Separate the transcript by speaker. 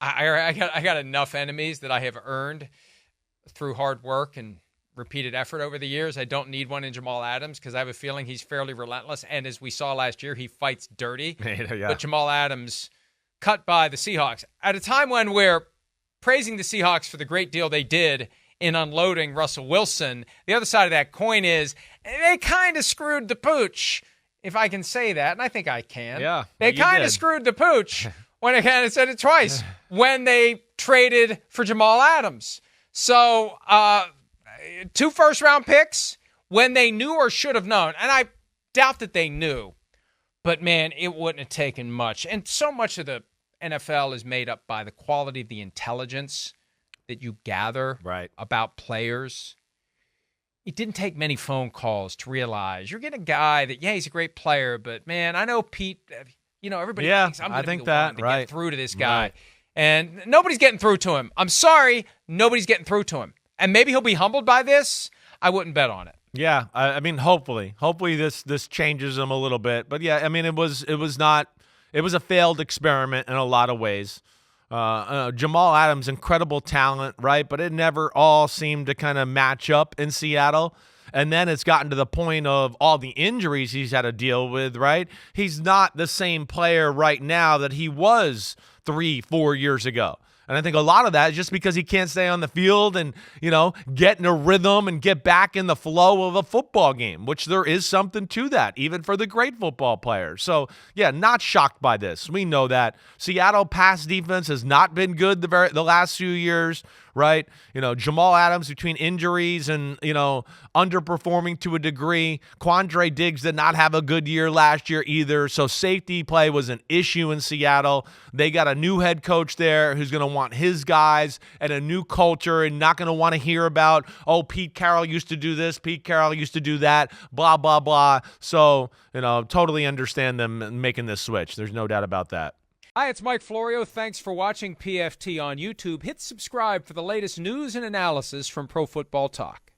Speaker 1: I got enough enemies that I have earned through hard work and repeated effort over the years. I don't need one in Jamal Adams because I have a feeling he's fairly relentless. And as we saw last year, he fights dirty.
Speaker 2: Yeah.
Speaker 1: But Jamal Adams cut by the Seahawks at a time when we're praising the Seahawks for the great deal they did in unloading Russell Wilson. The other side of that coin is they kind of screwed the pooch, if I can say that, and I think I can.
Speaker 2: Yeah,
Speaker 1: they kind of screwed the pooch when I kind of said it twice when they traded for Jamal Adams. So 2 first-round picks when they knew or should have known, and I doubt that they knew, but man, it wouldn't have taken much. And so much of the NFL is made up by the quality of the intelligence that you gather about players. It didn't take many phone calls to realize you're getting a guy that, he's a great player, but man, I know Pete, everybody thinks I'm going to be the one to get through to this guy. Right. And nobody's getting through to him. I'm sorry, nobody's getting through to him. And maybe he'll be humbled by this. I wouldn't bet on it.
Speaker 2: Yeah, I mean, hopefully this changes him a little bit. But yeah, I mean, it was a failed experiment in a lot of ways. Jamal Adams, incredible talent, right? But it never all seemed to kind of match up in Seattle. And then it's gotten to the point of all the injuries he's had to deal with, right? He's not the same player right now that he was 3-4 years ago. And I think a lot of that is just because he can't stay on the field and, get in a rhythm and get back in the flow of a football game, which there is something to that, even for the great football players. So, yeah, not shocked by this. We know that. Seattle pass defense has not been good the last few years, right? Jamal Adams between injuries and, underperforming to a degree. Quandre Diggs did not have a good year last year either. So safety play was an issue in Seattle. They got a new head coach there who's going to want his guys and a new culture and not going to want to hear about, Pete Carroll used to do this, Pete Carroll used to do that, blah, blah, blah. So, totally understand them making this switch. There's no doubt about that.
Speaker 1: Hi, it's Mike Florio. Thanks for watching PFT on YouTube. Hit subscribe for the latest news and analysis from Pro Football Talk.